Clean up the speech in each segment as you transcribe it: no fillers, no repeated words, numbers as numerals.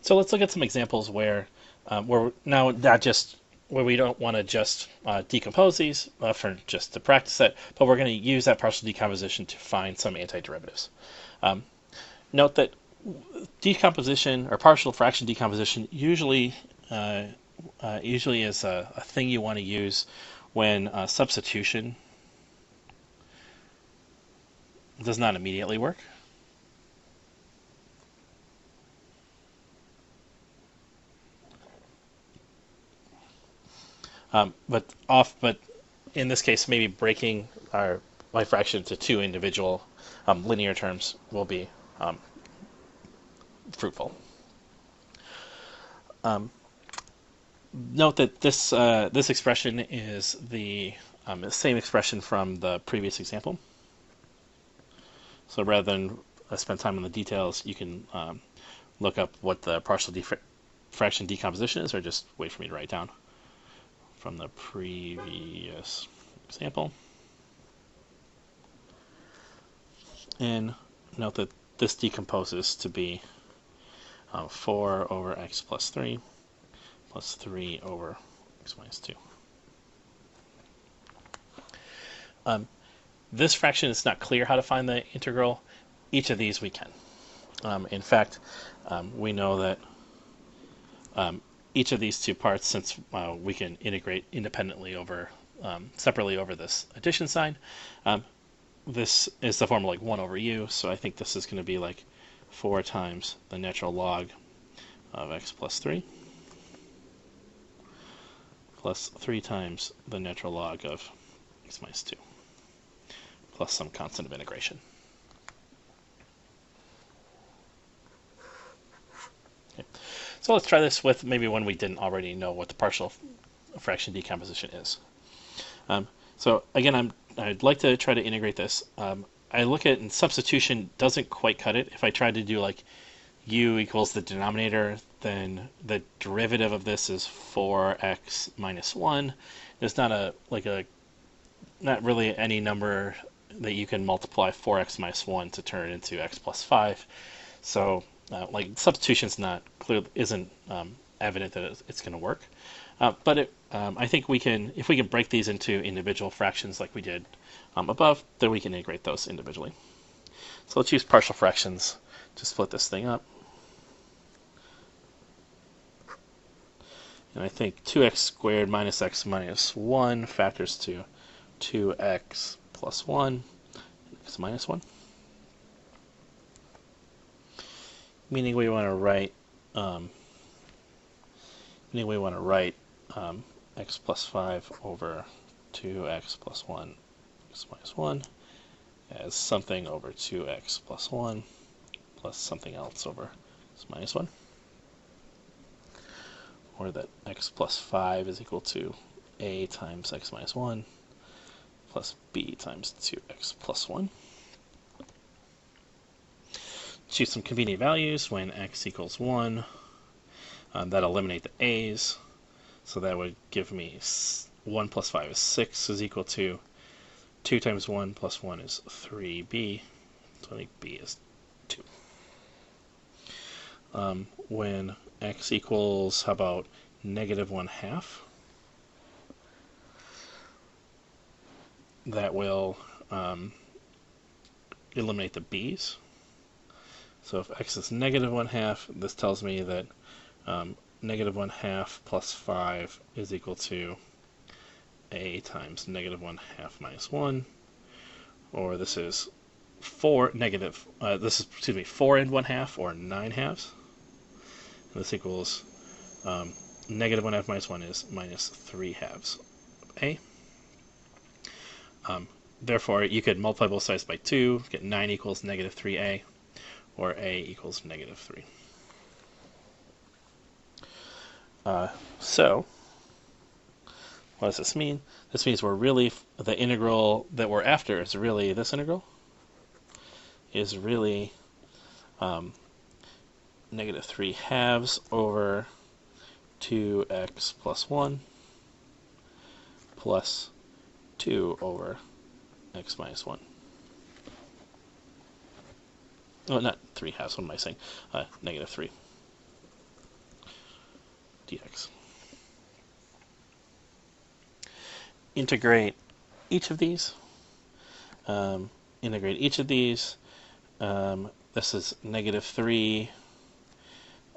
So let's look at some examples where now not just where we don't want to just decompose these for just to practice it, but we're going to use that partial decomposition to find some antiderivatives. Note that decomposition or partial fraction decomposition usually is a thing you want to use when substitution does not immediately work. But in this case, maybe breaking our y fraction into two individual linear terms will be fruitful. Note that this expression is the same expression from the previous example. So rather than spend time on the details, you can look up what the partial fraction decomposition is, or just wait for me to write down from the previous example. And note that this decomposes to be 4 over x plus 3 plus 3 over x minus 2. This fraction is not clear how to find the integral. Each of these we can. In fact, we know that each of these two parts, since we can integrate independently over separately over this addition sign, this is the formula like 1 over u, so I think this is going to be like 4 times the natural log of x plus 3 plus 3 times the natural log of x minus 2 plus some constant of integration. Okay. So let's try this with maybe one we didn't already know what the partial fraction decomposition is. So again, I'd like to try to integrate this. I look at it, and substitution doesn't quite cut it. If I tried to do like u equals the denominator, then the derivative of this is 4x minus 1. There's not not really any number that you can multiply 4x minus 1 to turn it into x plus 5. So like substitution's not clear, isn't evident that it's going to work. But I think we can, if we can break these into individual fractions like we did above, then we can integrate those individually. So let's use partial fractions to split this thing up. And I think 2x squared minus x minus 1 factors to 2x plus 1 and x minus 1. Meaning we want to write x plus 5 over 2x plus 1 x minus 1 as something over 2x plus 1 plus something else over x minus 1. Or that x plus 5 is equal to a times x minus 1 plus b times 2x plus 1. Choose some convenient values when x equals 1. That eliminate the a's. So that would give me 1 plus 5 is 6 is equal to 2 times 1 plus 1 is 3b. So I think b is 2. When x equals, how about negative 1/2? That will eliminate the b's. So if x is negative 1/2, this tells me that negative 1/2 plus 5 is equal to a times negative 1/2 minus 1, or this is 4 and 1/2, or 9/2. And this equals negative 1/2 minus 1 is minus 3/2 of a. Therefore, you could multiply both sides by 2, get 9 equals negative 3a, or a equals negative 3. So, what does this mean? This means we're really, the integral that we're after is really this integral, is really negative 3/2 over 2x plus 1 plus 2 over x minus 1. Oh, not 3/2, what am I saying? Negative 3. dx. Integrate each of these. Integrate each of these. This is -3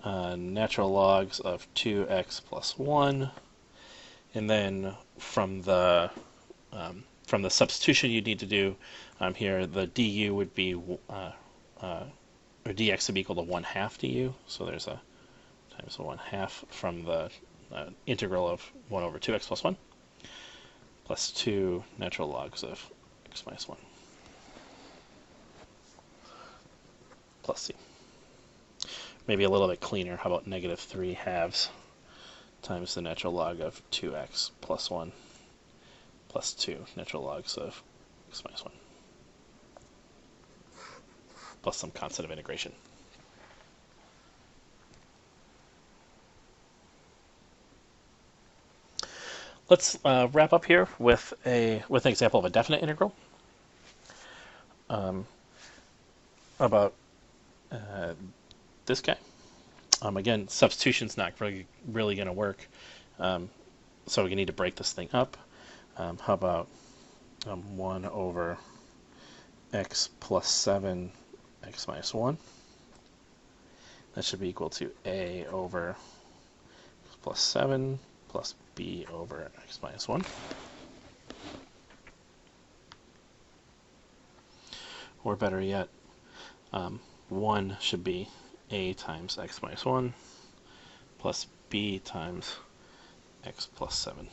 natural logs of 2x plus 1. And then from the substitution you need to do here, the du would be, or dx would be equal to 1/2 du. So there's a times 1/2 from the integral of 1 over 2x plus 1 plus 2 natural logs of x minus 1 plus c. Maybe a little bit cleaner. How about -3/2 times the natural log of 2x plus 1 plus 2 natural logs of x minus 1 plus some constant of integration. Let's wrap up here with an example of a definite integral. About this guy. Again, substitution's not really going to work, so we need to break this thing up. How about 1 over x plus 7 x minus 1? That should be equal to a over x plus 7 plus b over x minus 1. Or better yet, 1 should be a times x minus 1 plus b times x plus 7.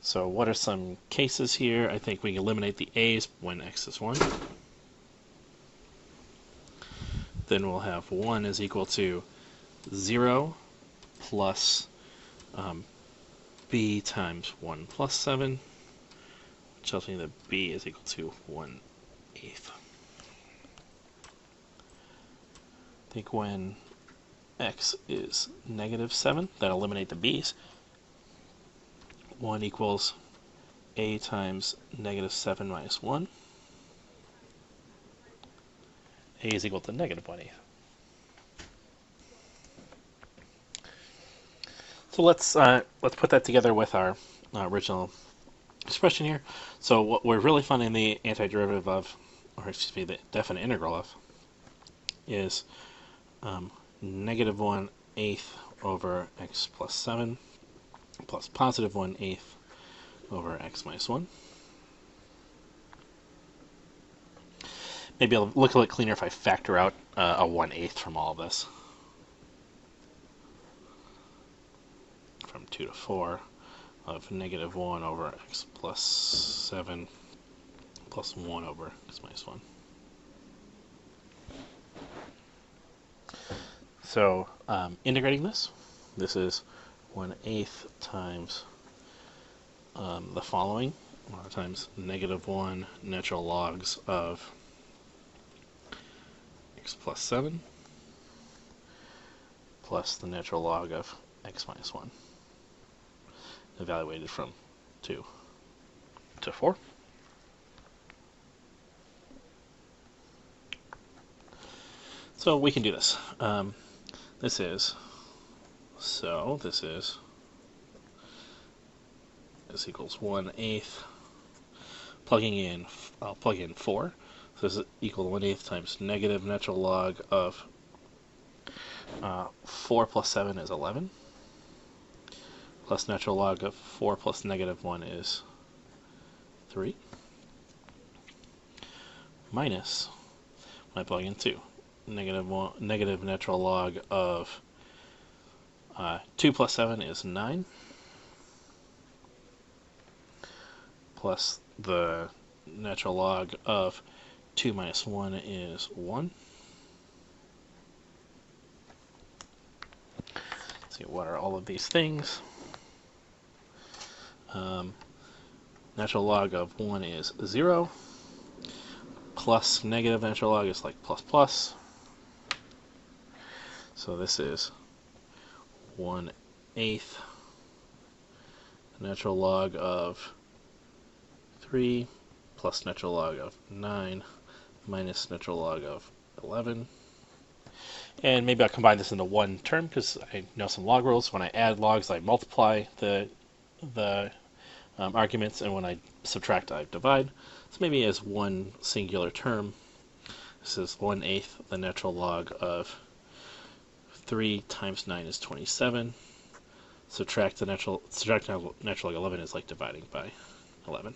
So what are some cases here? I think we can eliminate the a's when x is 1. Then we'll have 1 is equal to 0 plus b times 1 plus 7, which tells me that b is equal to 1/8. I think when x is -7, that eliminate the b's. 1 equals a times -7 minus 1. A is equal to -1/8. So let's put that together with our original expression here. So what we're really finding the antiderivative of, or excuse me, the definite integral of, is -1/8 over x plus 7 plus +1/8 over x minus 1. Maybe it'll look a little cleaner if I factor out a 1/8 from all of this. From 2 to 4 of -1 over x plus 7 plus 1 over x minus 1. So integrating this is 1/8 times the following, times -1 natural logs of x plus 7 plus the natural log of x minus 1, evaluated from 2 to 4. So we can do this. This is equals 1/8. I'll plug in 4. So this is equal to 1/8 times negative natural log of 4 plus 7 is 11. Plus natural log of 4 plus -1 is 3. Minus, when I plug in 2, negative natural log of 2 plus 7 is 9. Plus the natural log of 2 minus 1 is 1. Let's see, what are all of these things? Natural log of 1 is 0. Plus negative natural log is like plus plus. So this is 1/8 natural log of 3 plus natural log of 9 minus natural log of 11. And maybe I'll combine this into one term because I know some log rules. When I add logs, I multiply the arguments, and when I subtract, I divide. So maybe as one singular term, this is 1/8 the natural log of 3 times 9 is 27. Subtract natural log 11 is like dividing by 11.